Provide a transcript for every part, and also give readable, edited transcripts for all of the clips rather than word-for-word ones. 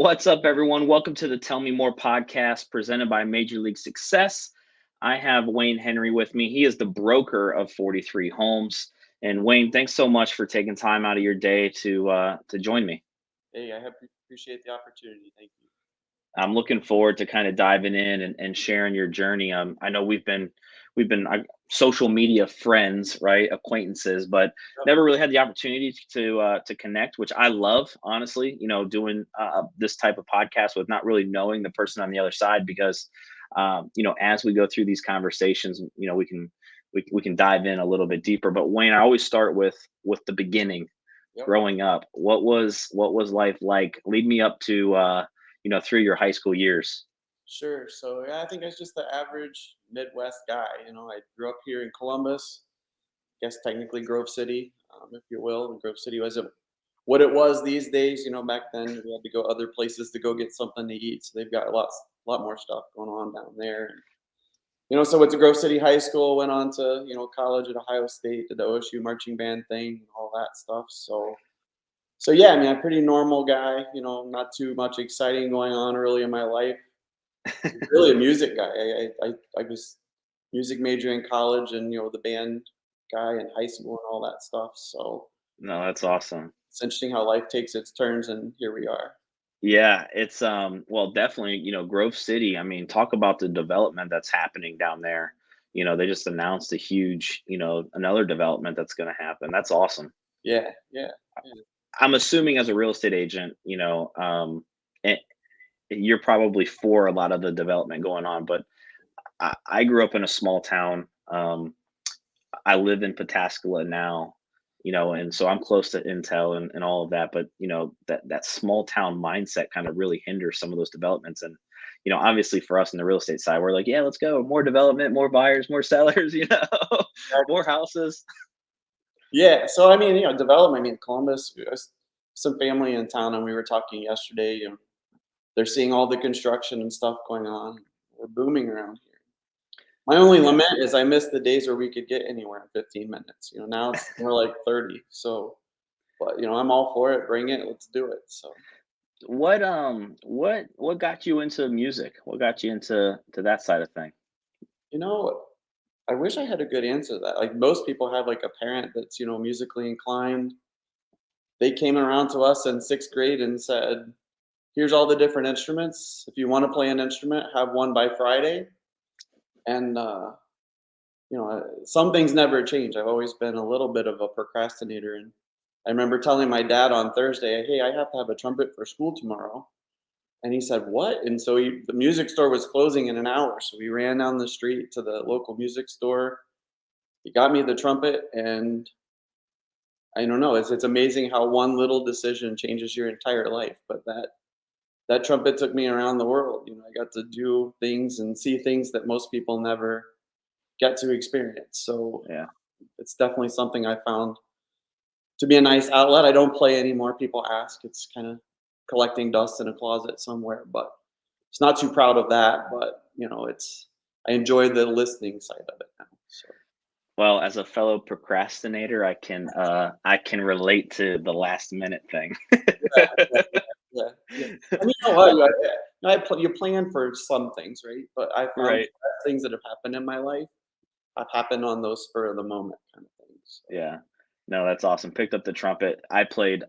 What's up, everyone? Welcome to the Tell Me More podcast presented by Major League Success. I have Wayne Henry with me. He is the broker of 43 Homes. And Wayne, thanks so much for taking time out of your day to join me. Hey, appreciate the opportunity. Thank you. I'm looking forward to kind of diving in and sharing your journey. I know we've been social media friends, right? Acquaintances, but Yep. never really had the opportunity to connect, which I love, honestly. Doing this type of podcast with not really knowing the person on the other side, because as we go through these conversations, we can dive in a little bit deeper. But Wayne, I always start with the beginning. Yep. Growing up, what was life like? Lead me up to through your high school years. Sure. So yeah, I think I was just the average Midwest guy. I grew up here in Columbus. I guess technically Grove City, if you will. And Grove City wasn't what it was these days. Back then we had to go other places to go get something to eat. So they've got lot more stuff going on down there. So went to Grove City High School, went on to college at Ohio State, did the OSU marching band thing, and all that stuff. So yeah, I mean, I'm a pretty normal guy, not too much exciting going on early in my life. Really a music guy. I was music major in college and, the band guy in high school and all that stuff. So No, that's awesome. it's interesting how life takes its turns and here we are. Yeah, it's well, definitely, Grove City. I mean, talk about the development that's happening down there. They just announced a huge, another development that's going to happen. That's awesome. Yeah, yeah, yeah. I'm assuming as a real estate agent, eh, you're probably for a lot of the development going on, but I grew up in a small town. I live in Pataskala now, and so I'm close to Intel and all of that. But that small town mindset kind of really hinders some of those developments. And obviously for us in the real estate side, we're like, yeah, let's go, more development, more buyers, more sellers, more houses. Yeah, so I mean, development. I mean, Columbus, some family in town, and we were talking yesterday. They're seeing all the construction and stuff going on. We're booming around here. My only Yeah. lament is I miss the days where we could get anywhere in 15 minutes. Now it's more like 30. So, but I'm all for it. Bring it. Let's do it. So, What got you into music? What got you into that side of thing? you know, I wish I had a good answer to that. Like most people have like a parent that's musically inclined. They came around to us in sixth grade and said, "Here's all the different instruments. If you want to play an instrument, have one by Friday." And some things never change. I've always been a little bit of a procrastinator, and I remember telling my dad on Thursday, "Hey, I have to have a trumpet for school tomorrow." And he said, "What?" And so the music store was closing in an hour, so we ran down the street to the local music store. He got me the trumpet, and I don't know. It's amazing how one little decision changes your entire life. But that trumpet took me around the world. I got to do things and see things that most people never get to experience. So Yeah. it's definitely something I found to be a nice outlet. I don't play anymore. People ask. It's kind of collecting dust in a closet somewhere, but it's not too proud of that. But it's I enjoy the listening side of it now. So Well, as a fellow procrastinator, I can relate to the last minute thing. yeah, yeah, yeah, yeah. I mean, you plan for some things, right? But I found the Right. best things that have happened in my life have happened on those spur of the moment kind of things. So, Yeah. No, that's awesome. Picked up the trumpet. I played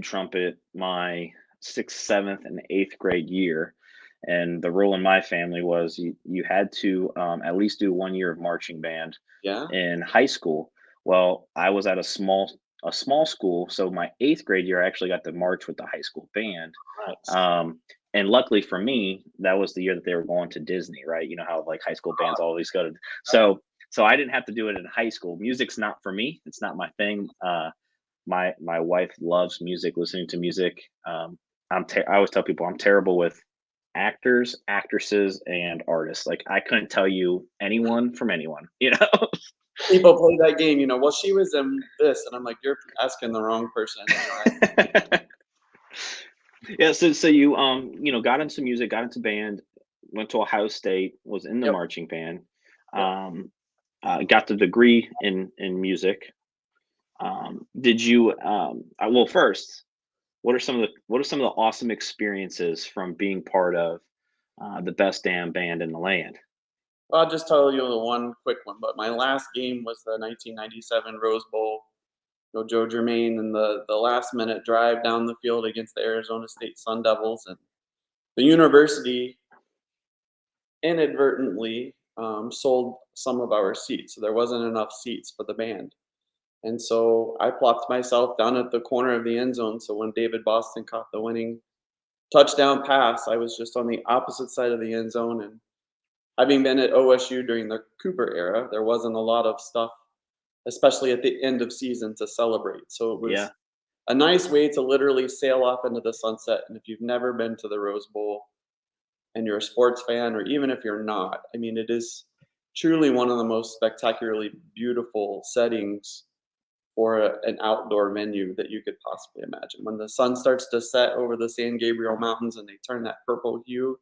trumpet my sixth, seventh, and eighth grade year. And the rule in my family was you had to at least do 1 year of marching band yeah, in high school. Well, I was at a small school, so my eighth grade year I actually got to march with the high school band. nice. Um, and luckily for me, that was the year that they were going to Disney, right? You know how like high school bands always go to. So I didn't have to do it in high school. Music's not for me. It's not my thing. My wife loves music, listening to music. I always tell people I'm terrible with actors, actresses, and artists. Like I couldn't tell you anyone from anyone, People play that game, well, she was in this, and I'm like, you're asking the wrong person. Yeah, so you got into music, got into band, went to Ohio State, was in the Yep, marching band, yep. um, got the degree in music. Did you well, first, what are some of the awesome experiences from being part of the best damn band in the land? I'll just tell you the one quick one, but my last game was the 1997 Rose Bowl. Joe Germain and the last minute drive down the field against the Arizona State Sun Devils, and the university inadvertently sold some of our seats, so there wasn't enough seats for the band. And so I plopped myself down at the corner of the end zone. So when David Boston caught the winning touchdown pass, I was just on the opposite side of the end zone. And having been at OSU during the Cooper era, there wasn't a lot of stuff, especially at the end of season, to celebrate. So it Yeah. was a nice way to literally sail off into the sunset. And if you've never been to the Rose Bowl and you're a sports fan, or even if you're not, I mean, it is truly one of the most spectacularly beautiful settings for an outdoor venue that you could possibly imagine. When the sun starts to set over the San Gabriel Mountains and they turn that purple hue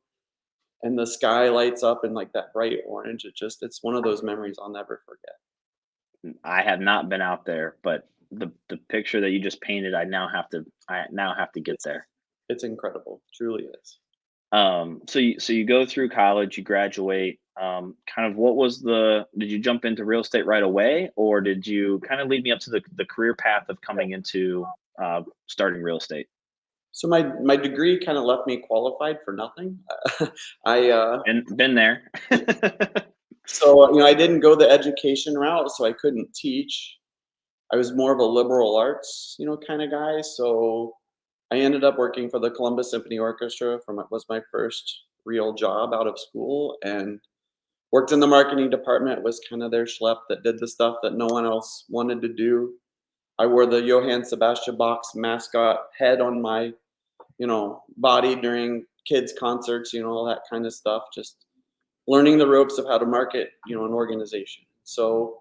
and the sky lights up in like that bright orange, it's one of those memories I'll never forget. I have not been out there, but the picture that you just painted, I now have to get It's there. it's incredible, truly is. So you go through college, you graduate. Kind of what was did you jump into real estate right away, or did you kind of lead me up to the career path of coming into starting real estate? So my degree kind of left me qualified for nothing. I Been there. so I didn't go the education route, so I couldn't teach. I was more of a liberal arts, kind of guy. So I ended up working for the Columbus Symphony Orchestra. Was my first real job out of school, and worked in the marketing department. Was kind of their schlep that did the stuff that no one else wanted to do. I wore the Johann Sebastian Bach's mascot head on my body during kids concerts, all that kind of stuff. Just learning the ropes of how to market, an organization. So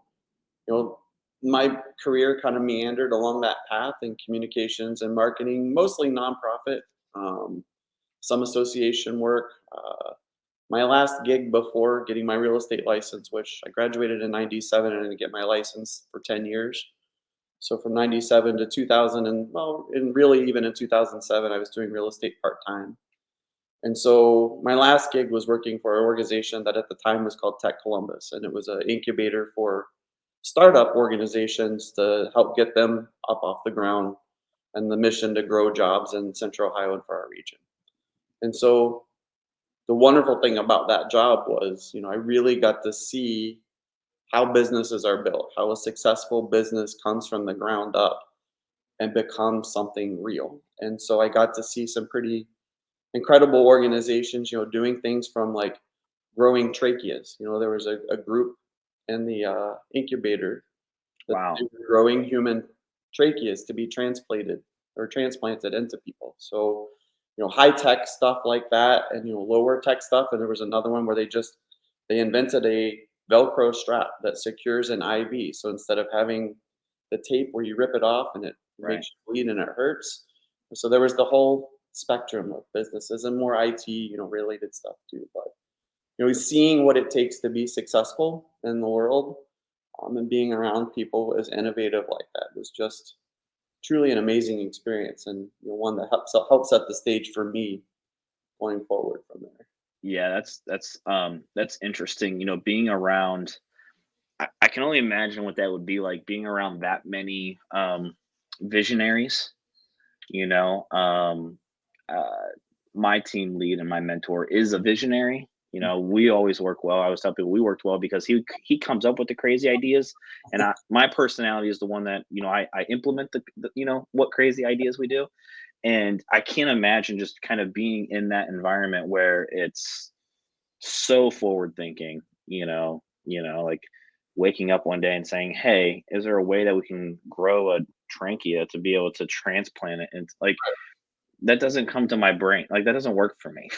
you know, my career kind of meandered along that path in communications and marketing, mostly nonprofit, um, some association work. My last gig before getting my real estate license, which I graduated in '97 and didn't get my license for 10 years. So from '97 to 2000, and really even in 2007, I was doing real estate part time. And so my last gig was working for an organization that at the time was called Tech Columbus, and it was an incubator for startup organizations to help get them up off the ground, and the mission to grow jobs in Central Ohio and for our region. And so the wonderful thing about that job was, I really got to see how businesses are built, how a successful business comes from the ground up and becomes something real. And so I got to see some pretty incredible organizations, doing things from like growing tracheas. There was a group in the incubator that they Wow. were growing human tracheas to be transplanted or transplanted into people. So, high tech stuff like that, and lower tech stuff. And there was another one where they invented a Velcro strap that secures an IV. So instead of having the tape where you rip it off and it Right. makes you bleed and it hurts, so there was the whole spectrum of businesses and more IT, related stuff too. But seeing what it takes to be successful in the world, and being around people as innovative like that was just truly an amazing experience, and one that helps set the stage for me going forward from there. Yeah, that's interesting. Being around, I can only imagine what that would be like being around that many visionaries. You know, uh, my team lead and my mentor is a visionary. We always work well. I always tell people we worked well because he comes up with the crazy ideas, and my personality is the one that I implement the what crazy ideas we do, and I can't imagine just kind of being in that environment where it's so forward thinking. Like waking up one day and saying, "Hey, is there a way that we can grow a trachea to be able to transplant it?" And like that doesn't come to my brain. Like that doesn't work for me.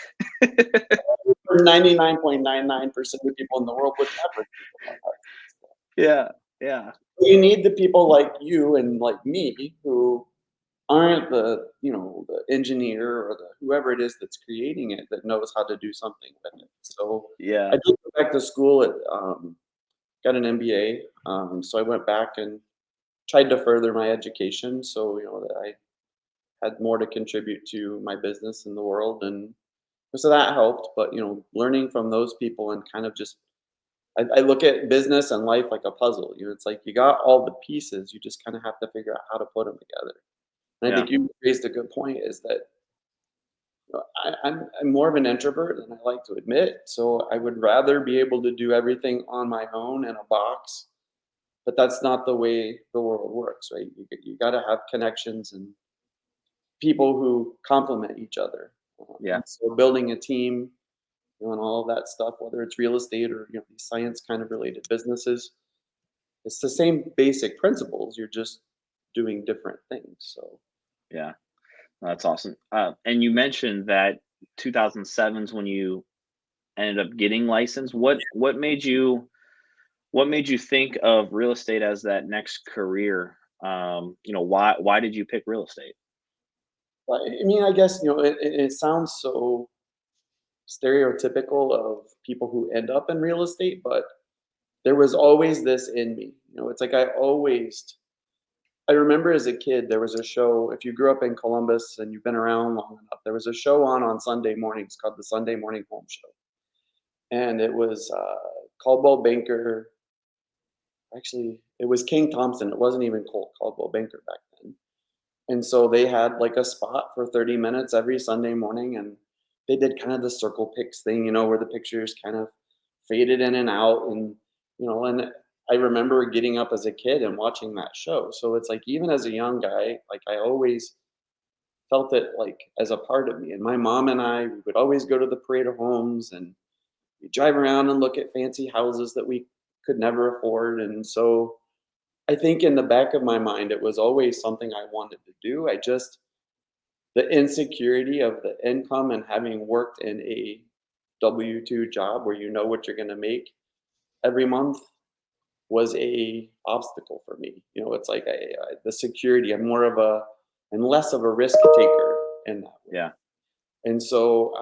99.99% of people in the world would never think about that. Yeah, yeah, You need the people like you and like me who aren't the engineer or the whoever it is that's creating it that knows how to do something with it. So I yeah. did go back to school got an MBA. So I went back and tried to further my education. So that I had more to contribute to my business in the world, and so that helped. But learning from those people and kind of just I look at business and life like a puzzle. It's like you got all the pieces, you just kind of have to figure out how to put them together. And I Yeah. think you raised a good point is that I'm more of an introvert than I like to admit. So I would rather be able to do everything on my own in a box, but that's not the way the world works, right? You got to have connections and people who complement each other. Yeah. And so building a team, and all of that stuff, whether it's real estate or these science kind of related businesses, it's the same basic principles. You're just doing different things. So Yeah. That's awesome. And you mentioned that 2007 is when you ended up getting licensed. What made you think of real estate as that next career? Why did you pick real estate? but I mean, I guess it sounds so stereotypical of people who end up in real estate, but there was always this in me. It's like I remember as a kid, there was a show. If you grew up in Columbus and you've been around long enough, there was a show on Sunday mornings called the Sunday Morning Home Show. And it was Caldwell Banker. Actually, it was King Thompson. It wasn't even Caldwell Banker back then. And so they had like a spot for 30 minutes every Sunday morning. And they did kind of the circle pics thing, where the pictures kind of faded in and out. And I remember getting up as a kid and watching that show. So it's like, even as a young guy, like I always felt it like as a part of me. And my mom and we would always go to the parade of homes and we drive around and look at fancy houses that we could never afford. And so I think in the back of my mind, it was always something I wanted to do. The insecurity of the income and having worked in a W-2 job where you know what you're going to make every month was a obstacle for me. It's like the security. I'm more of a and less of a risk taker in that way. Yeah. And so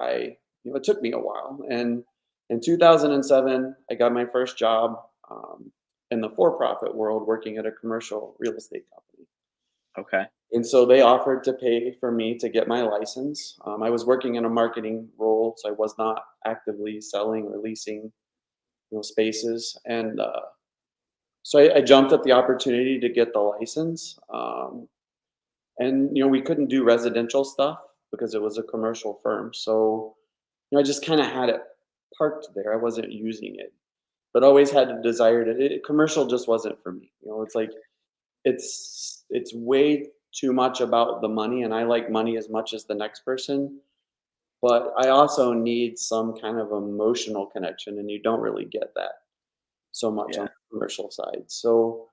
it took me a while. And in 2007, I got my first job in the for-profit world working at a commercial real estate company. Okay. And so they offered to pay for me to get my license. I was working in a marketing role, so I was not actively selling or leasing, spaces. And so I jumped at the opportunity to get the license. And we couldn't do residential stuff because it was a commercial firm. So I just kind of had it parked there. I wasn't using it, but always had a desire to. Commercial just wasn't for me. It's like it's way too much about the money, and I like money as much as the next person. But I also need some kind of emotional connection, and you don't really get that so much on Yeah. the commercial side. So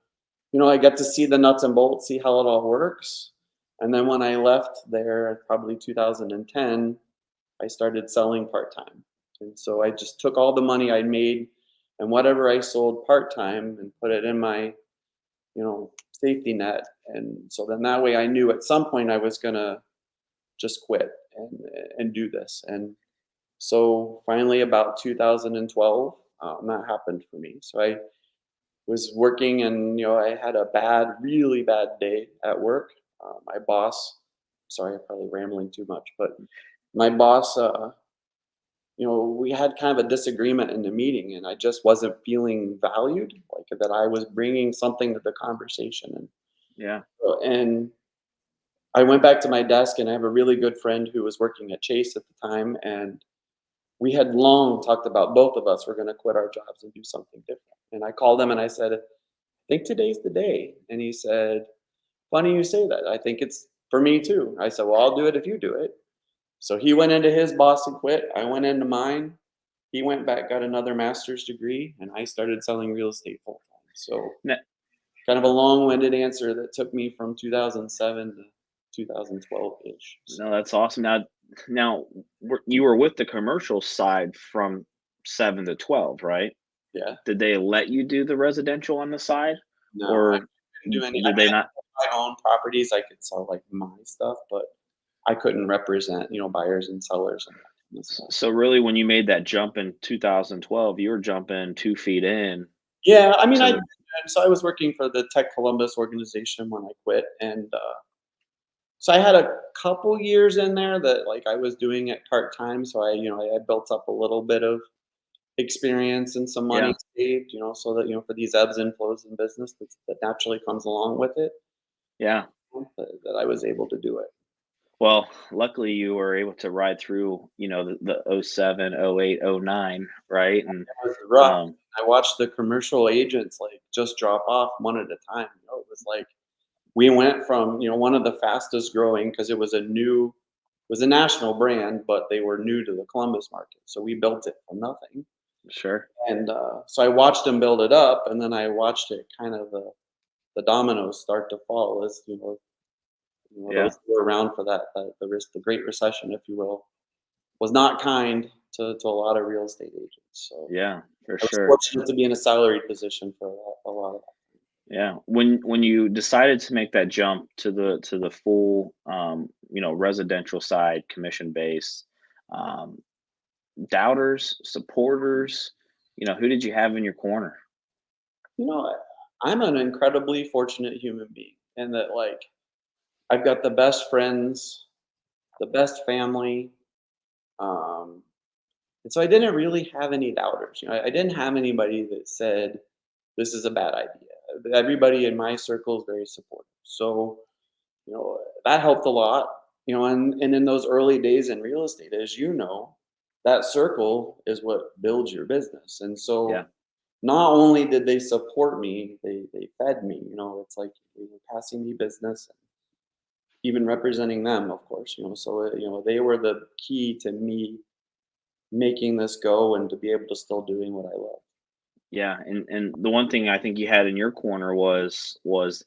I got to see the nuts and bolts, see how it all works. And then when I left there, probably 2010, I started selling part time. And so I just took all the money I made and whatever I sold part time and put it in my, safety net. And so then that way I knew at some point I was going to just quit and do this. And so finally, about 2012, that happened for me. So I was working and I had a really bad day at work. My boss, sorry, I'm probably rambling too much, but my boss, we had kind of a disagreement in the meeting, and I just wasn't feeling valued, like that I was bringing something to the conversation, Yeah. and I went back to my desk, and I have a really good friend who was working at Chase at the time, and we had long talked about both of us were going to quit our jobs and do something different. And I called him and I said, think today's the day. And he said, funny you say that. I think it's for me too. I said, well, I'll do it if you do it. So he went into his boss and quit. I went into mine. He went back, got another master's degree, and I started selling real estate full time. So N- kind of a long-winded answer that took me from 2007 to 2012 ish. No, that's awesome. Now, you were with the commercial side from 7 to 12, right? Yeah. Did they let you do the residential on the side, No, I or couldn't do any. I did mean, they I not? could my own properties. I could sell like my stuff, but I couldn't represent, buyers and sellers and that kind of stuff. So really, when you made that jump in 2012, you were jumping 2 feet in Yeah, I mean, to. so I was working for the Tech Columbus organization when I quit, and So I had a couple years in there that like I was doing it part time. So I built up a little bit of experience and some money Yeah, saved, so that for these ebbs and flows in business that naturally comes along with it, yeah. that I was able to do it. Well, luckily you were able to ride through, the '07, '08, '09, right? And It was rough. um, I watched the commercial agents like just drop off one at a time. It was like we went from one of the fastest growing because it was a national brand, but they were new to the Columbus market. So we built it from nothing. sure. And so I watched them build it up, and then I watched it kind of the dominoes start to fall as Yeah, those who were around for the Great Recession, if you will, was not kind to a lot of real estate agents. So yeah, for I was sure. fortunate to be in a salaried position for a lot of that. Yeah. When you decided to make that jump to the full, residential side, commission base, um, doubters, supporters, who did you have in your corner? You know, I'm an incredibly fortunate human being, and that like I've got the best friends, the best family, um, and so I didn't really have any doubters. I didn't have anybody that said this is a bad idea. Everybody in my circle is very supportive, so that helped a lot. And in those early days in real estate, as you know, that circle is what builds your business. And Yeah, so not only did they support me, they fed me. It's like they were passing me business, even representing them, of course. So they were the key to me making this go and to be able to still doing what I love. yeah, and the one thing I think you had in your corner was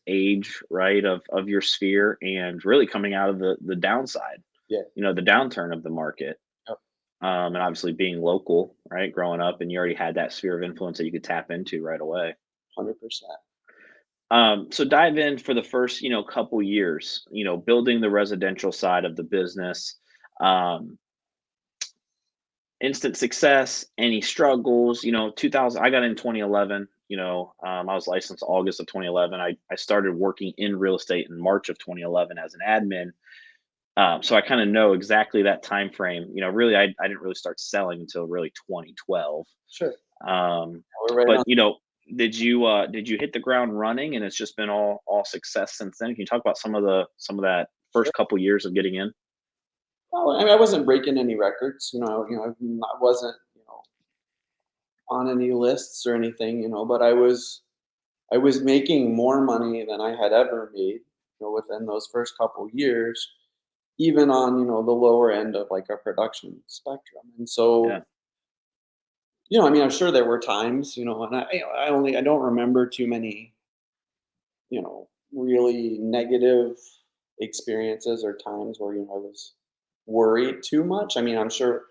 age, right, of your sphere, and really coming out of the downside, Yeah. the downturn of the market. Yep. And obviously being local, right, growing up, and you already had that sphere of influence that you could tap into right away. 100%. So dive in for the first, couple years, building the residential side of the business. Um, Instant success, any struggles, 2000, I got in 2011, I was licensed August of 2011. I started working in real estate in March of 2011 as an admin. So I kind of know exactly that time frame. Really, I didn't really start selling until really 2012. Sure. Um, We're right but on. did you hit the ground running, and it's just been all success since then? Can you talk about some of that Sure. first couple years of getting in? Well, I mean, I wasn't breaking any records. I wasn't on any lists or anything. But I was making more money than I had ever made. Within those first couple years, even on the lower end of like a production spectrum. And so Yeah, I mean, I'm sure there were times, and I don't remember too many really negative experiences or times where I was worried too much. I mean, I'm sure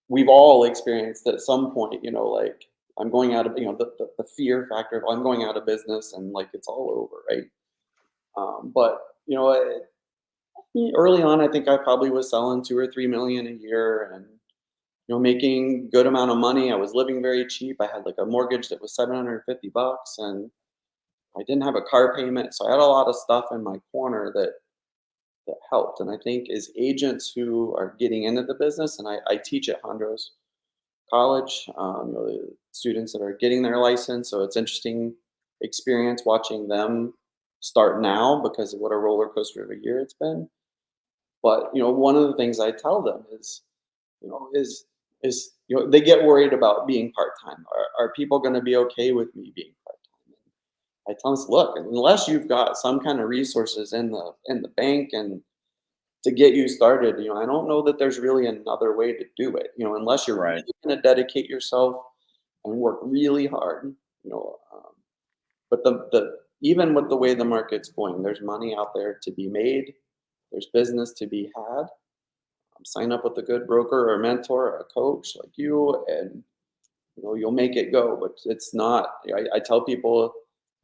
we've all experienced at some point, like I'm going out of, the fear factor of I'm going out of business and like it's all over, right? But early on, I think I probably was selling 2 or 3 million a year and making good amount of money. I was living very cheap. I had like a mortgage that was $750, and I didn't have a car payment, so I had a lot of stuff in my corner that helped. And I think as agents who are getting into the business, and I teach at Hondros College, the students that are getting their license. So it's interesting experience watching them start now because of what a roller coaster of a year it's been. But one of the things I tell them is, you know, is they get worried about being part time. Are people going to be okay with me being part time? I tell them, look, unless you've got some kind of resources in the bank and to get you started, I don't know that there's really another way to do it. Unless you're right. really going to dedicate yourself and work really hard. You know, but the even with the way the market's going, there's money out there to be made. There's business to be had. Sign up with a good broker or mentor or a coach like you, and you'll make it go. But it's not. I tell people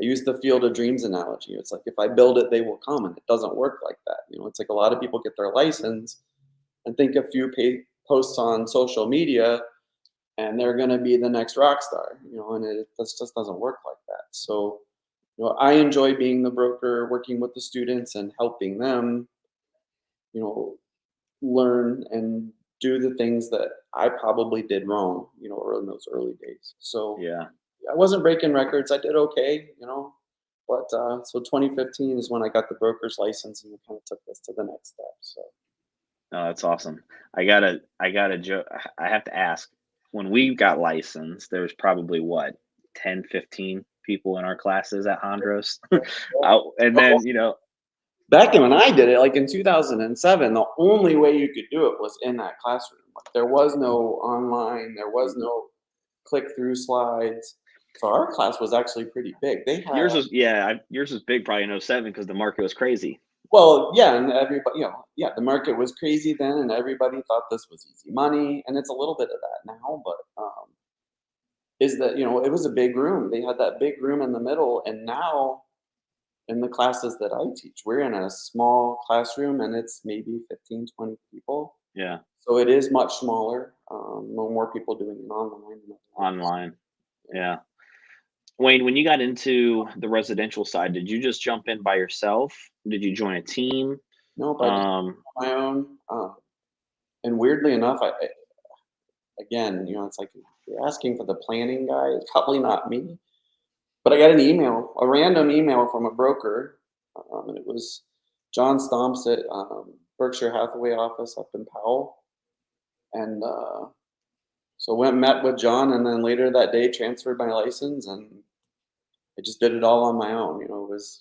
I use the field of dreams analogy. It's like if I build it, they will come, and it doesn't work like that. It's like a lot of people get their license and think a few posts on social media and they're going to be the next rock star. And it just doesn't work like that. So I enjoy being the broker, working with the students and helping them you know, learn and do the things that I probably did wrong, in those early days. So Yeah. I wasn't breaking records. I did okay, But so 2015 is when I got the broker's license, and it kind of took us to the next step. So No, that's awesome. I gotta joke. I have to ask. When we got licensed, there was probably what 10, 15 people in our classes at Hondros. And yeah. then Back in when I did it, like in 2007, the only way you could do it was in that classroom. Like, there was no online, there was no click through slides. So our class was actually pretty big. They had, yours was big probably in '07 because the market was crazy. well, yeah, and everybody, yeah, the market was crazy then, and everybody thought this was easy money, and it's a little bit of that now, but is that it was a big room. They had that big room in the middle, and now in the classes that I teach, we're in a small classroom, and it's maybe 15, 20 people. Yeah, So it is much smaller. No more people doing it online than others. online. Yeah. Wayne, when you got into the residential side, did you just jump in by yourself? Did you join a team? Nope, I just Um, on my own. And weirdly enough, again, it's like you're asking for the planning guy. It's probably not me. But I got an email, a random email from a broker, and it was John Stomps at Berkshire Hathaway office up in Powell, and so went and met with John, and then later that day transferred my license, and I just did it all on my own. It was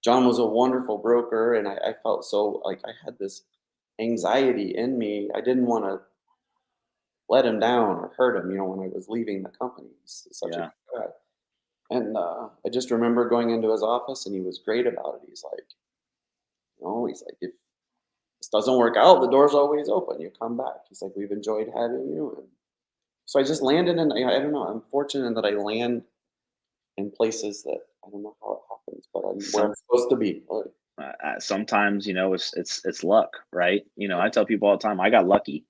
John was a wonderful broker, and I felt so like I had this anxiety in me. I didn't want to let him down or hurt him. When I was leaving the company, he's such a yeah, good guy. And I just remember going into his office, and he was great about it. He's like, if this doesn't work out, the door's always open. You come back. He's like, we've enjoyed having you. And so I just landed in, I don't know, I'm fortunate that I land in places that I don't know how it happens, but I'm where I'm some supposed to be. sometimes it's luck, right? I tell people all the time I got lucky.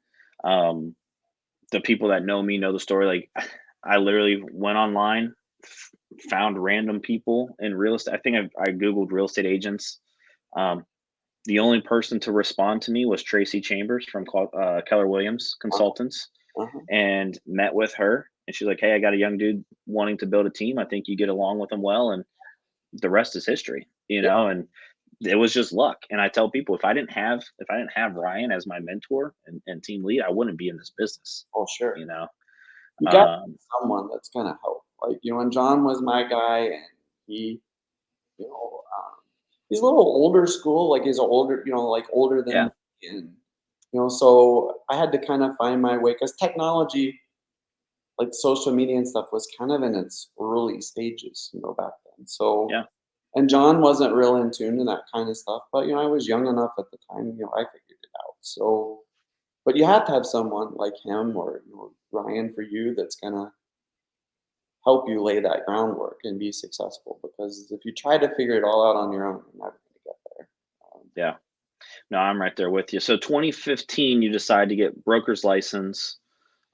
Um, the people that know me know the story. Like, I literally went online, found random people in real estate. I think I googled real estate agents. Um, the only person to respond to me was Tracy Chambers from Keller Williams Uh-huh, Consultants, uh-huh. and met with her. And she's like, "Hey, I got a young dude wanting to build a team. I think you get along with him well." And the rest is history, Yeah. and it was just luck. And I tell people, if I didn't have Ryan as my mentor and team lead, I wouldn't be in this business. Oh, sure. You know, You got um, someone that's gonna help. Like, and John was my guy, and he, he's a little older school. Like, he's older, like older than yeah, me, and so I had to kind of find my way because technology, like social media and stuff, was kind of in its early stages, back then. So, yeah, and John wasn't real in tune to that kind of stuff, but I was young enough at the time, I figured it out. So, but you have to have someone like him or Ryan for you that's gonna help you lay that groundwork and be successful. Because if you try to figure it all out on your own, you're never gonna get there. yeah. No, I'm right there with you. So 2015, you decide to get broker's license.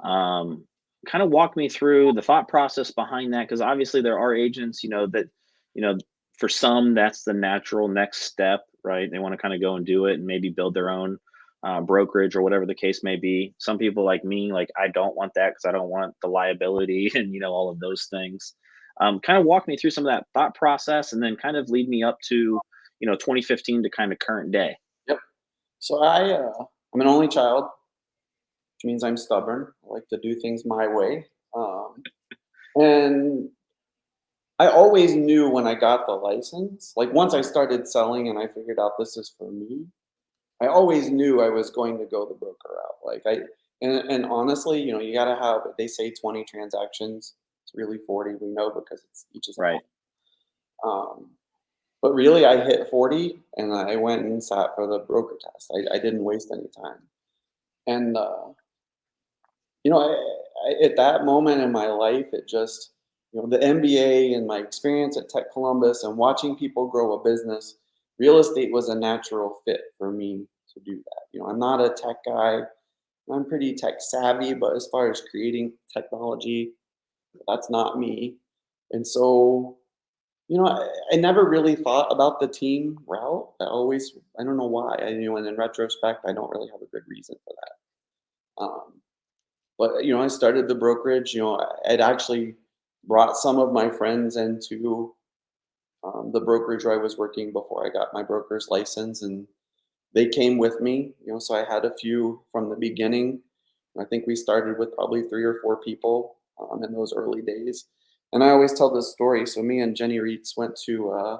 Um, Kind of walk me through the thought process behind that, because obviously there are agents, that, you know, for some that's the natural next step, right? They want to kind of go and do it and maybe build their own brokerage or whatever the case may be. Some people like me, like I don't want that because I don't want the liability and all of those things. Kind of walk me through some of that thought process, and then kind of lead me up to 2015 to kind of current day. Yep. So I'm an only child, which means I'm stubborn. I like to do things my way. And I always knew when I got the license, like once I started selling and I figured out this is for me, I always knew I was going to go the broker route. And honestly, you gotta have, they say 20 transactions. It's really 40, we know, because it's each is Right. a month. But really I hit 40 and I went and sat for the broker test. I didn't waste any time. And at that moment in my life, it just, the MBA and my experience at Tech Columbus and watching people grow a business, real estate was a natural fit for me to do that. I'm not a tech guy. I'm pretty tech savvy, but as far as creating technology, that's not me. And so I never really thought about the team route. I don't know why. And in retrospect, I don't really have a good reason for that. But I started the brokerage. I'd actually brought some of my friends into the brokerage where I was working before I got my broker's license, and they came with me. So I had a few from the beginning. I think we started with probably 3 or 4 people in those early days. And I always tell this story. So me and Jenny Reitz went to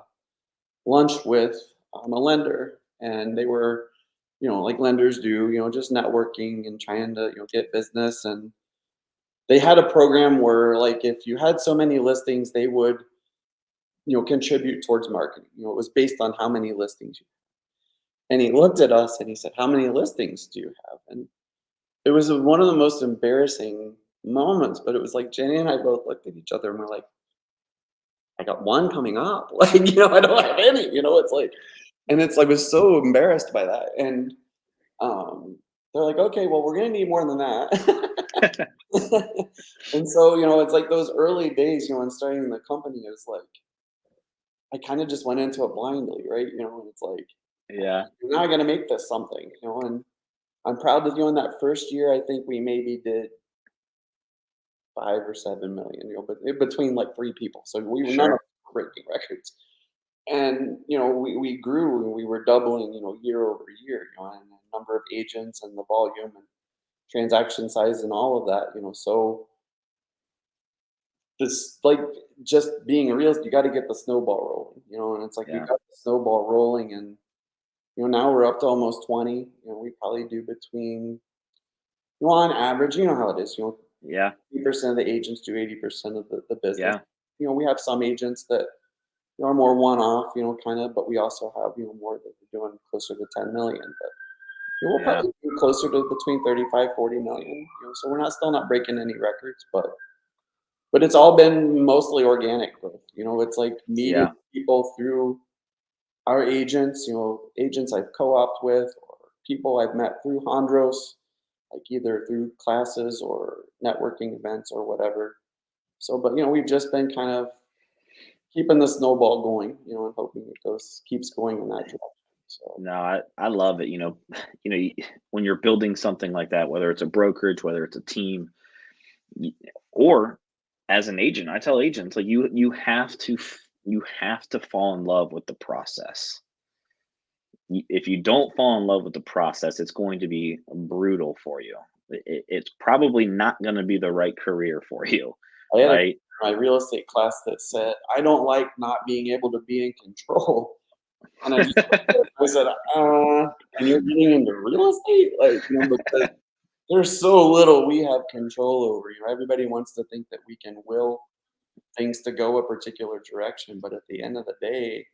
lunch with a lender, and they were, like lenders do, just networking and trying to, get business. And they had a program where, like, if you had so many listings, they would, contribute towards marketing. It was based on how many listings you. And he looked at us and he said, "How many listings do you have?" And it was one of the most embarrassing moments. But it was like Jenny and I both looked at each other and we're like, "I got one coming up." Like, I don't have any. It's like, and it's like, I was so embarrassed by that. And they're like, "Okay, well, we're gonna need more than that." And so, it's like those early days, in starting the company, it was like I kind of just went into it blindly, right? And it's like, Yeah, you're not gonna make this something, and I'm proud that, in that first year, I think we maybe did 5 or 7 million, but between like 3 people. So we were none of sure. us were breaking records. And, we grew and we were doubling, year over year, and the number of agents and the volume and transaction size and all of that. So this, like, just being a realist, you got to get the snowball rolling, and it's like we Yeah, got the snowball rolling. And, now we're up to almost 20. We probably do between, on average, how it is, yeah, 80% of the agents do 80% of the business. yeah, We have some agents that are more one-off, kind of, but we also have, more that are doing closer to 10 million. But we'll yeah, probably be closer to between 35, 40 million. So we're not still not breaking any records, but it's all been mostly organic growth. It's like meeting yeah. people through our agents, agents I've co-opted with, or people I've met through Hondros, like either through classes or networking events or whatever. So, but we've just been kind of keeping the snowball going, and hoping it keeps going in that direction. So No, I love it. When you're building something like that, whether it's a brokerage, whether it's a team, y- or as an agent, I tell agents like you have to fall in love with the process. If you don't fall in love with the process, it's going to be brutal for you. It's probably not going to be the right career for you, I had a right? my real estate class that said, "I don't like not being able to be in control." And I just looked at it, I said, and you're getting into real estate? Like, because there's so little we have control over. Everybody wants to think that we can will things to go a particular direction, but at the end of the day,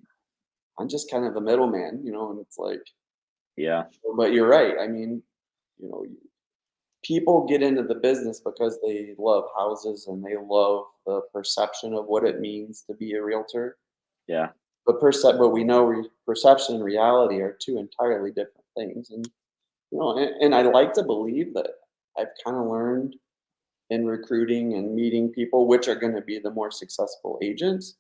I'm just kind of the middleman, and it's like, Yeah, but you're right. I mean, you know, people get into the business because they love houses and they love the perception of what it means to be a realtor. yeah, But we know perception and reality are two entirely different things. And and I like to believe that I've kind of learned in recruiting and meeting people which are going to be the more successful agents.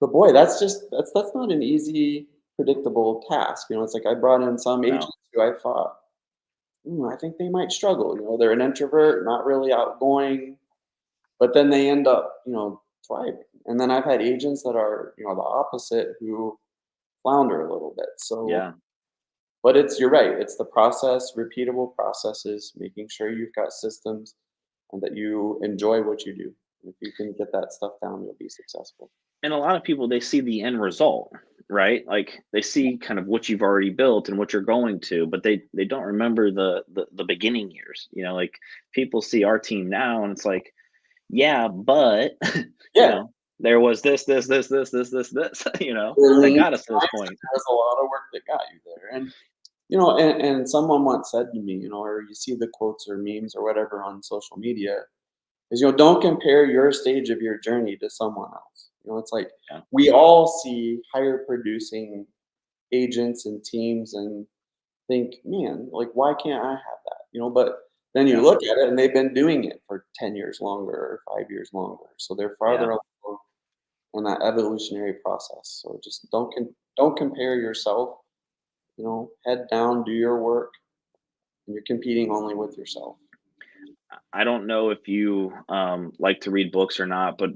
But boy, that's not an easy predictable task. It's like I brought in some no, agents who I thought, I think they might struggle. They're an introvert, not really outgoing, but then they end up, thriving. And then I've had agents that are, the opposite, who flounder a little bit. So, yeah. but you're right. It's the process, repeatable processes, making sure you've got systems and that you enjoy what you do. If you can get that stuff down, you'll be successful. And a lot of people, they see the end result, right? Like they see kind of what you've already built and what you're going to, but they don't remember the beginning years. Like people see our team now and it's like, yeah, but Yeah. there was this, that Really, got us to this point. there's a lot of work that got you there. And and someone once said to me, or you see the quotes or memes or whatever on social media, is, don't compare your stage of your journey to someone else. It's like Yeah, we all see higher producing agents and teams and think, man, like, why can't I have that? But then you yeah, look at it and they've been doing it for 10 years longer or 5 years longer. So they're farther yeah. along. and that evolutionary process. So just don't compare yourself. Head down, do your work, and you're competing only with yourself. I don't know if you like to read books or not, but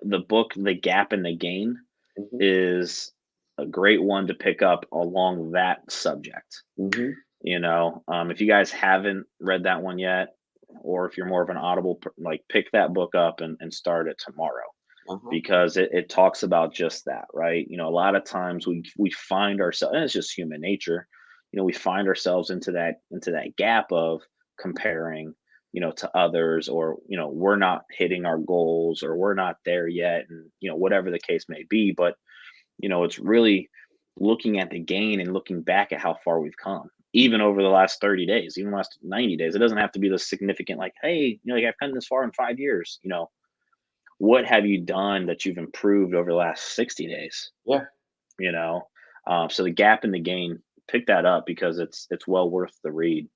the book The Gap and the Gain Hmm. is a great one to pick up along that subject. Hmm. If you guys haven't read that one yet, or if you're more of an audible, like pick that book up and start it tomorrow, Uh-huh. because it talks about just that, right? A lot of times we find ourselves, and it's just human nature, we find ourselves into that gap of comparing, to others, or we're not hitting our goals, or we're not there yet, and whatever the case may be. But it's really looking at the gain and looking back at how far we've come, even over the last 30 days, even last 90 days. It doesn't have to be the significant, like, hey, like I've come this far in 5 years. What have you done that you've improved over the last 60 days? Yeah. You know, so the gap in the gain, pick that up because it's well worth the read.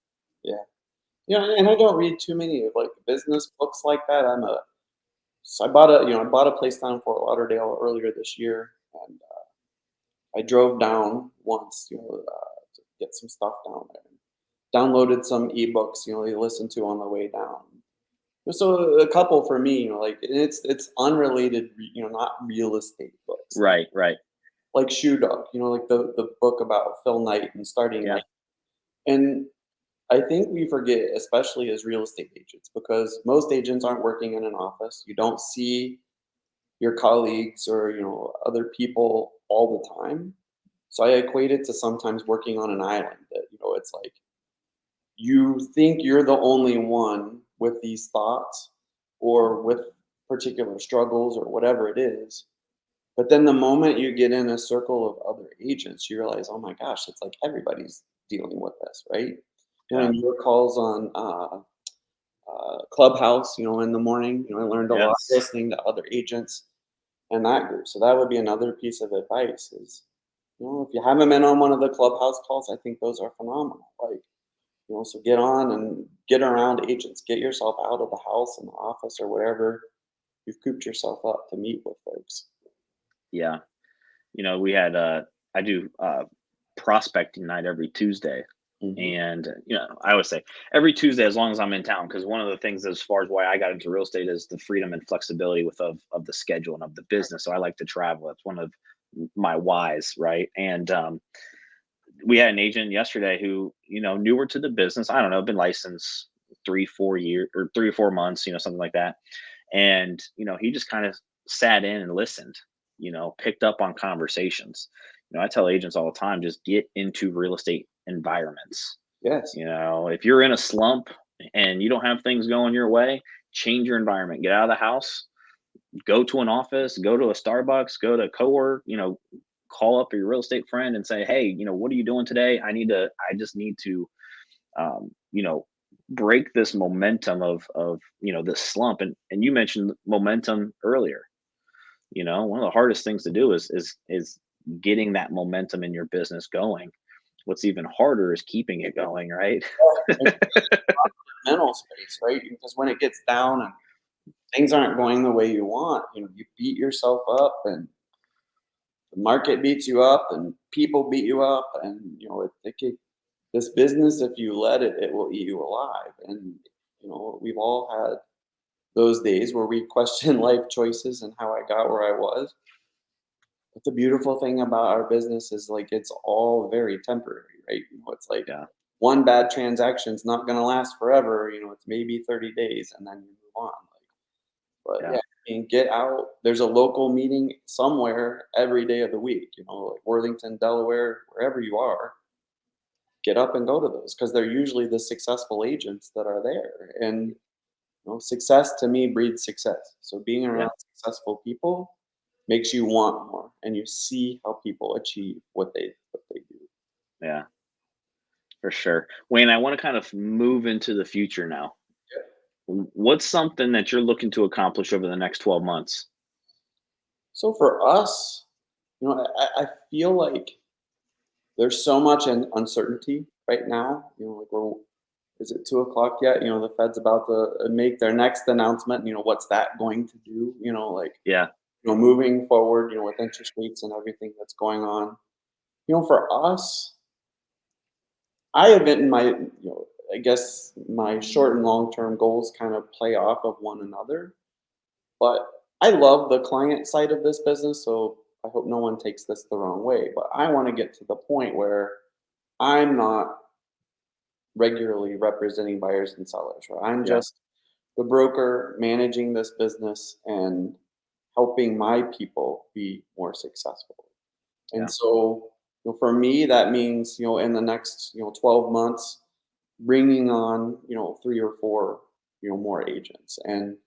Yeah. Yeah, and I don't read too many of like business books like that. So I bought a place down in Fort Lauderdale earlier this year, and I drove down once, to get some stuff down there. Downloaded some ebooks, to listen to on the way down. So a couple for me, like and it's unrelated, not real estate books, Right, right. like Shoe Dog, like the book about Phil Knight and starting Yeah, like. And I think we forget, especially as real estate agents, because most agents aren't working in an office. You don't see your colleagues or other people all the time. So I equate it to sometimes working on an island. That it's like you think you're the only one with these thoughts or with particular struggles or whatever it is. But then the moment you get in a circle of other agents, you realize, oh my gosh, it's like everybody's dealing with this, right? yeah, And your calls on Clubhouse, in the morning, I learned a lot yes, listening to other agents and that group. So that would be another piece of advice is, if you haven't been on one of the Clubhouse calls, I think those are phenomenal. Like, so get on and get around agents, get yourself out of the house and the office or wherever you've cooped yourself up to meet with folks. yeah. We had I do prospecting night every Tuesday. Hmm. And I always say every Tuesday, as long as I'm in town, because one of the things as far as why I got into real estate is the freedom and flexibility of the schedule and of the business. So I like to travel. That's one of my whys, right? And we had an agent yesterday who, newer to the business. I don't know, been licensed 3 4 years or 3 or 4 months, something like that. And he just kind of sat in and listened, picked up on conversations. I tell agents all the time, just get into real estate environments. Yes. If you're in a slump and you don't have things going your way, change your environment, get out of the house, go to an office, go to a Starbucks, go to co-work, call up your real estate friend and say, hey, what are you doing today? I just need to, um, you know, break this momentum of this slump. And you mentioned momentum earlier. One of the hardest things to do is getting that momentum in your business going. What's even harder is keeping it going, right? And mental space, right? Because when it gets down and things aren't going the way you want, you beat yourself up and the market beats you up and people beat you up and this business, if you let it, it will eat you alive. And we've all had those days where we question life choices and how I got where I was. But the beautiful thing about our business is like it's all very temporary, right? It's like Yeah, one bad transaction is not going to last forever. It's maybe 30 days and then you move on. But yeah, yeah, get out. There's a local meeting somewhere every day of the week, like Worthington, Delaware, wherever you are. Get up and go to those because they're usually the successful agents that are there. And success to me breeds success. So being yeah, around successful people makes you want more, and you see how people achieve what they do. yeah, for sure. Wayne, I want to kind of move into the future now. Yeah. What's something that you're looking to accomplish over the next 12 months? So for us, I feel like there's so much uncertainty right now. Like we're is it 2 o'clock yet? The Fed's about to make their next announcement. What's that going to do? Like Yeah, moving forward, with interest rates and everything that's going on, for us, I have been in I guess my short and long term goals kind of play off of one another. But I love the client side of this business, so I hope no one takes this the wrong way. But I want to get to the point where I'm not regularly representing buyers and sellers, right? I'm Yeah. just the broker managing this business and helping my people be more successful. And Yeah. so, for me, that means, in the next, 12 months, bringing on, three or four, more agents and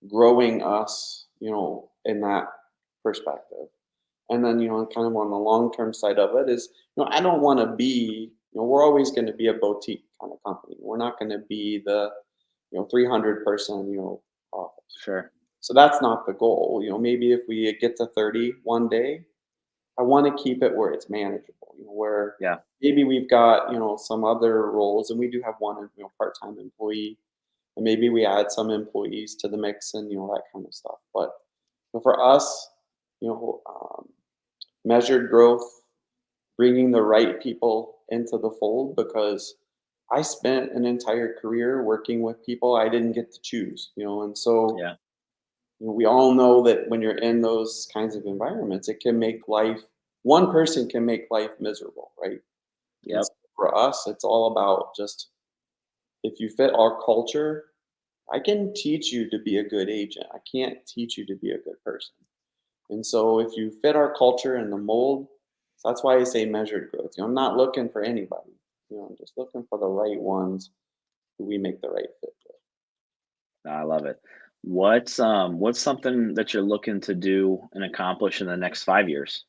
growing us, in that perspective. And then, kind of on the long term side of it is, I don't want to be, we're always going to be a boutique kind of company. We're not going to be the, 300 person, office. Sure. So that's not the goal. Maybe if we get to 30 one day, I want to keep it where it's manageable, where Yeah. maybe we've got, some other roles, and we do have one, part-time employee, and maybe we add some employees to the mix and, that kind of stuff. But for us, you know, um, measured growth, bringing the right people into the fold, because I spent an entire career working with people I didn't get to choose, and so Yeah. we all know that when you're in those kinds of environments, it can make life, one person can make life miserable, right? And Yep. so for us, it's all about just, if you fit our culture, I can teach you to be a good agent. I can't teach you to be a good person. And so if you fit our culture and the mold, so that's why I say measured growth. I'm not looking for anybody. I'm just looking for the right ones who we make the right fit with. I love it. What's something that you're looking to do and accomplish in the next 5 years?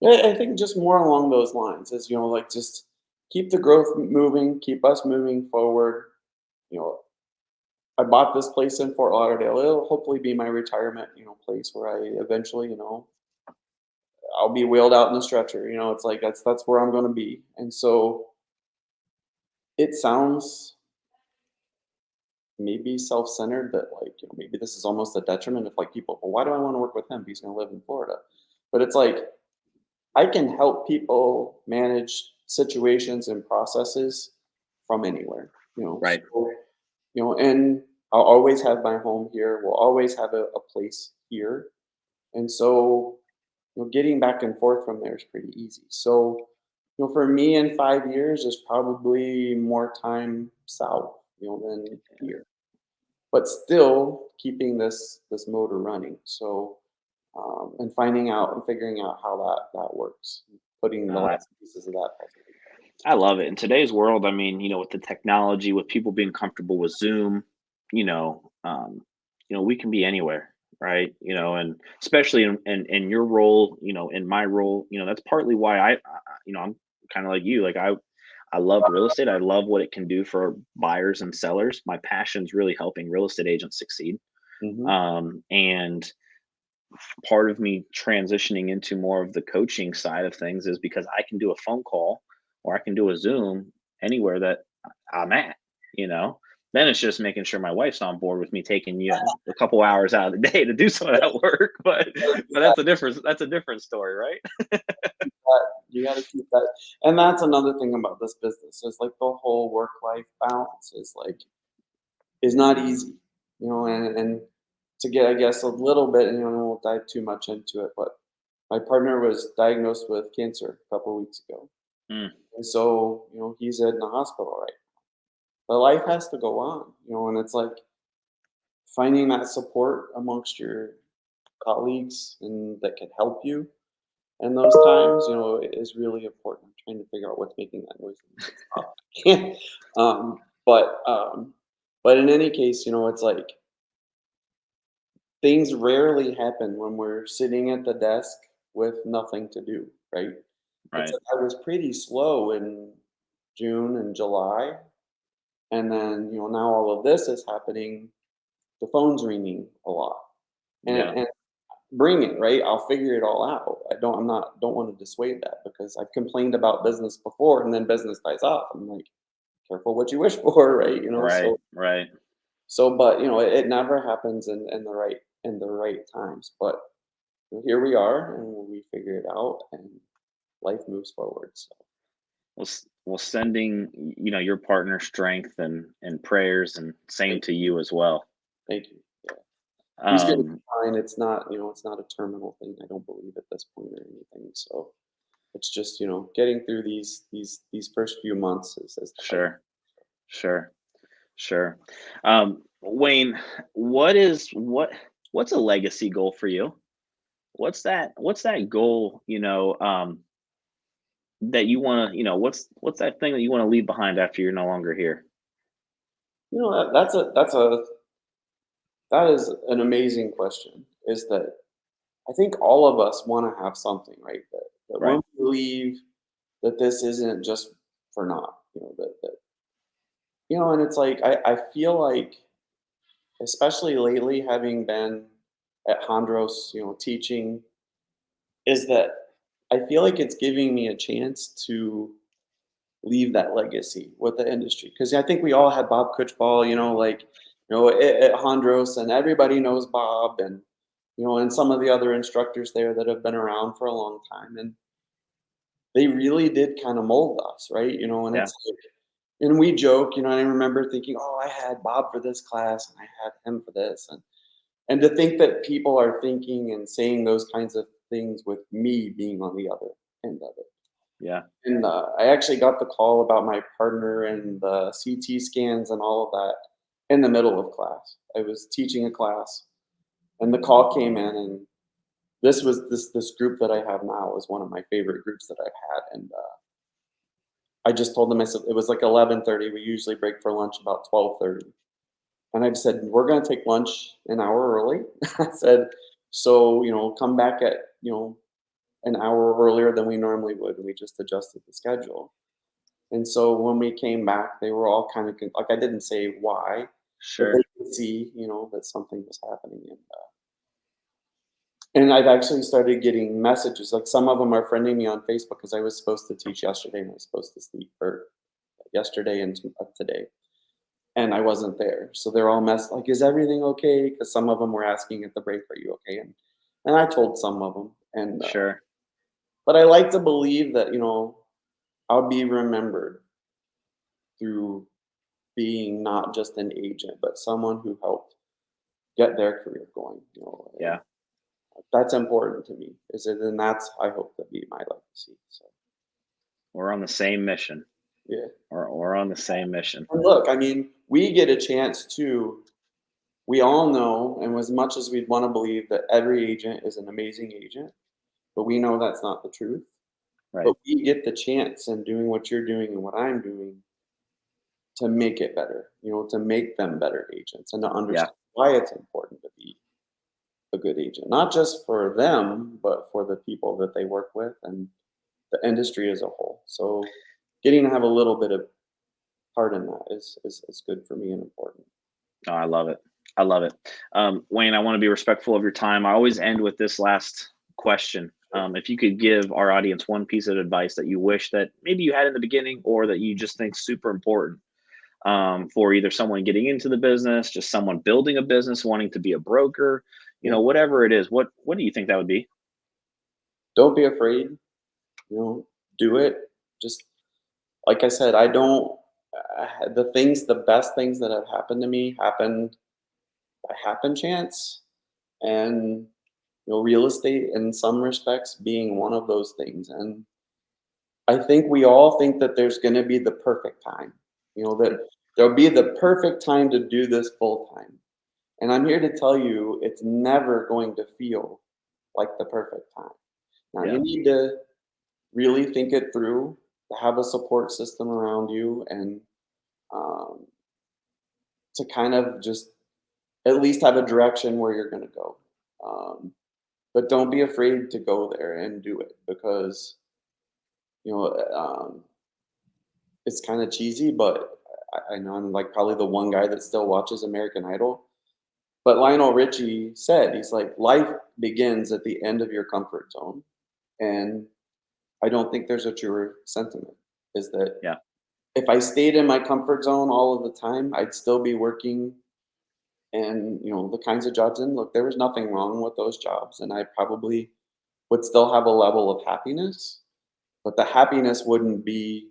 I think just more along those lines is, like, just keep the growth moving, keep us moving forward. You know, I bought this place in Fort Lauderdale. It'll hopefully be my retirement, place where I eventually, I'll be wheeled out in a stretcher. It's like that's where I'm going to be. And so it sounds maybe self-centered, that, like, maybe this is almost a detriment of, like, people, well, why do I want to work with him? He's going to live in Florida. But it's like, I can help people manage situations and processes from anywhere, Right. so, and I'll always have my home here. We'll always have a place here. And so, getting back and forth from there is pretty easy. So, for me in 5 years, there's probably more time south, than here, but still keeping this motor running. So, and finding out and figuring out how that works, putting the I last pieces of that puzzle. I love it. In today's world, I mean, with the technology, with people being comfortable with Zoom, you know, um, we can be anywhere, right? And especially in your role, in my role, that's partly why I'm kind of like you. Like I love real estate. I love what it can do for buyers and sellers. My passion's really helping real estate agents succeed. Hmm. And part of me transitioning into more of the coaching side of things is because I can do a phone call or I can do a Zoom anywhere that I'm at, you know. Then it's just making sure my wife's on board with me taking, a couple hours out of the day to do some of that work. But that's a different story, right? You got to keep that, and that's another thing about this business is, like, the whole work life balance is, like, is not easy, and to get, I guess, a little bit, and, I won't dive too much into it, but my partner was diagnosed with cancer a couple of weeks ago, Mm, and so, he's in the hospital, right? But life has to go on, and it's like finding that support amongst your colleagues and that can help you in those times, is really important. I'm trying to figure out what's making that noise. Stop. um, but um, but in any case, it's like things rarely happen when we're sitting at the desk with nothing to do, right? It's right. like I was pretty slow in June and July, and then, now all of this is happening. The phone's ringing a lot, Yeah. and bring it, right? I'll figure it all out. Don't want to dissuade that, because I've complained about business before, and then business dies off. I'm like, careful what you wish for, right? Right. Right. So, but, it never happens in the right and the right times. But here we are, and we figure it out, and life moves forward. So Well, sending your partner strength and prayers, and same thank, to you as well. thank you. Yeah. He's gonna be Um, fine. It's not, it's not a terminal thing. I don't believe at this point or anything. So it's just, getting through these first few months is the hard. sure, sure, sure. Wayne, what's a legacy goal for you? What's that goal, that you want to, what's that thing that you want to leave behind after you're no longer here? That is an amazing question. Is that I think all of us want to have something, right? That when Right. we leave, that this isn't just for naught. And it's like I feel like, especially lately, having been at Hondros, teaching, is that I feel like it's giving me a chance to leave that legacy with the industry. Because I think we all had Bob Kutchball, at Hondros, and everybody knows Bob, and some of the other instructors there that have been around for a long time, and they really did kind of mold us, right? And Yeah. it's like, and we joke, and I remember thinking, oh, I had Bob for this class, and I had him for this, and to think that people are thinking and saying those kinds of things with me being on the other end of it. Yeah. And I actually got the call about my partner and the CT scans and all of that in the middle of class. I was teaching a class, and the call came in, and this group that I have now is one of my favorite groups that I've had, and I just told them, I said it was like 11:30. We usually break for lunch about 12:30, and I just said we're going to take lunch an hour early. I said, so come back at an hour earlier than we normally would, and we just adjusted the schedule. And so when we came back, they were all kind of like, I didn't say why, but they Sure. could see, that something was happening. And I've actually started getting messages. Like, some of them are friending me on Facebook because I was supposed to teach yesterday, and I was supposed to sleep for yesterday and today, and I wasn't there. So they're all like, "Is everything okay?" Because some of them were asking at the break, "Are you okay?" And I told some of them, and Sure. but I like to believe that I'll be remembered through being not just an agent, but someone who helped get their career going. And Yeah. that's important to me. And that's, I hope, to be my legacy. So We're on the same mission. yeah. We're on the same mission. And look, I mean, we get a chance to. We all know, and as much as we'd want to believe that every agent is an amazing agent, but we know that's not the truth. Right. But we get the chance in doing what you're doing and what I'm doing to make it better, to make them better agents and to Yeah. understand why it's important to be a good agent, not just for them, but for the people that they work with and the industry as a whole. So getting to have a little bit of part in that is good for me and important. Oh, I love it. I love it. Wayne, I want to be respectful of your time. I always end with this last question. Sure. If you could give our audience one piece of advice that you wish that maybe you had in the beginning, or that you just think super important, for either someone getting into the business, just someone building a business, wanting to be a broker, Yeah. whatever it is, what do you think that would be? Don't be afraid, do it. Just like I said, I don't, the best things that have happened to me happened by happen chance. And, real estate in some respects being one of those things. And I think we all think that there's going to be the perfect time, that there'll be the perfect time to do this full time. And I'm here to tell you, it's never going to feel like the perfect time. Now, Yeah. you need to really think it through, to have a support system around you, and um, to kind of just at least have a direction where you're going to go. Um, but don't be afraid to go there and do it, because, you know, um, it's kind of cheesy, but I know I'm like probably the one guy that still watches American Idol. But Lionel Richie said, he's like, life begins at the end of your comfort zone. And I don't think there's a truer sentiment, is that Yeah. if I stayed in my comfort zone all of the time, I'd still be working and the kinds of jobs. And look, there was nothing wrong with those jobs, and I probably would still have a level of happiness, but the happiness wouldn't be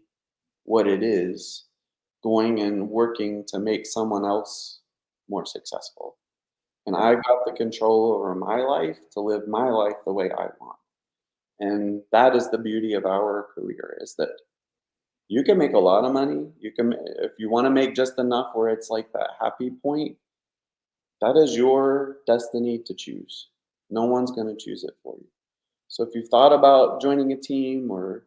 what it is going and working to make someone else more successful. And I Right. got the control over my life to live my life the way I want. And that is the beauty of our career, is that you can make a lot of money. You can, if you want to make just enough where it's like that happy point, that is your destiny to choose. No one's going to choose it for you. So if you've thought about joining a team or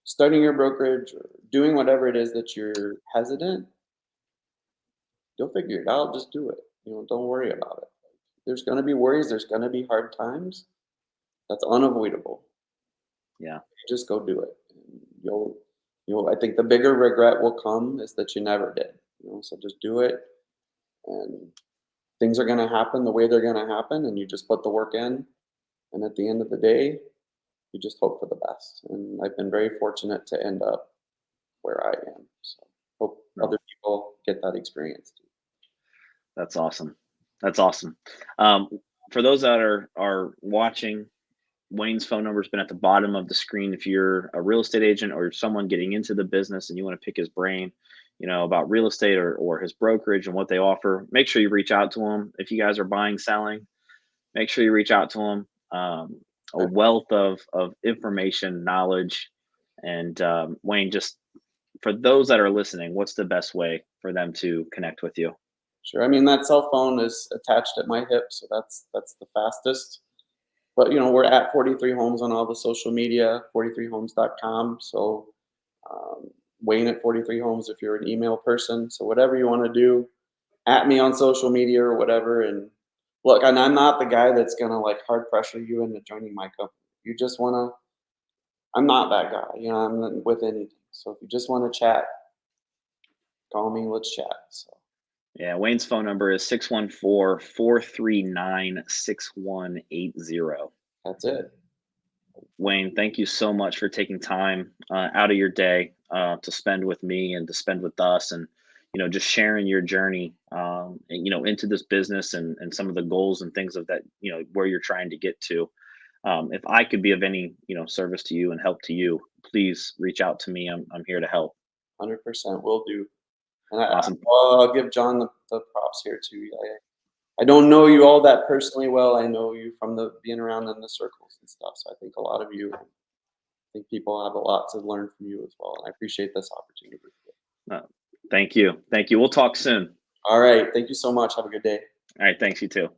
starting your brokerage or doing whatever it is that you're hesitant, you'll figure it out. Just do it. Don't worry about it. There's going to be worries. There's going to be hard times. That's unavoidable. Yeah. Just go do it. And I think the bigger regret will come is that you never did. So just do it, and things are going to happen the way they're going to happen, and you just put the work in. And at the end of the day, you just hope for the best. And I've been very fortunate to end up where I am. So hope No, other people get that experience too. that's awesome. That's awesome. Um, for those that are watching, Wayne's phone number has been at the bottom of the screen. If you're a real estate agent or someone getting into the business and you want to pick his brain, about real estate or his brokerage and what they offer, make sure you reach out to him. If you guys are buying, selling, make sure you reach out to him. A Okay. wealth of information, knowledge, and Wayne, just for those that are listening, what's the best way for them to connect with you? Sure. I mean, that cell phone is attached at my hip, so that's the fastest. But we're at 43 Homes on all the social media, 43homes.com. So um, Wayne at 43 Homes if you're an email person. So whatever you want to do, at me on social media or whatever. And look, and I'm not the guy that's gonna like hard pressure you into joining my company. You just wanna. I'm not that guy. I'm not with anything. So if you just want to chat, call me. Let's chat. So Yeah, Wayne's phone number is 614-439-6180. that's it. Wayne, thank you so much for taking time out of your day to spend with me and to spend with us, and just sharing your journey, into this business and some of the goals and things of that, where you're trying to get to. If I could be of any service to you and help to you, please reach out to me. I'm here to help. 100% will do. And Awesome. I'll give John the props here too. I don't know you all that personally well. I know you from the being around in the circles and stuff. So I think a lot of you, I think people have a lot to learn from you as well. And I appreciate this opportunity. Uh, thank you. Thank you. We'll talk soon. All right. Thank you so much. Have a good day. All right. Thanks. You too.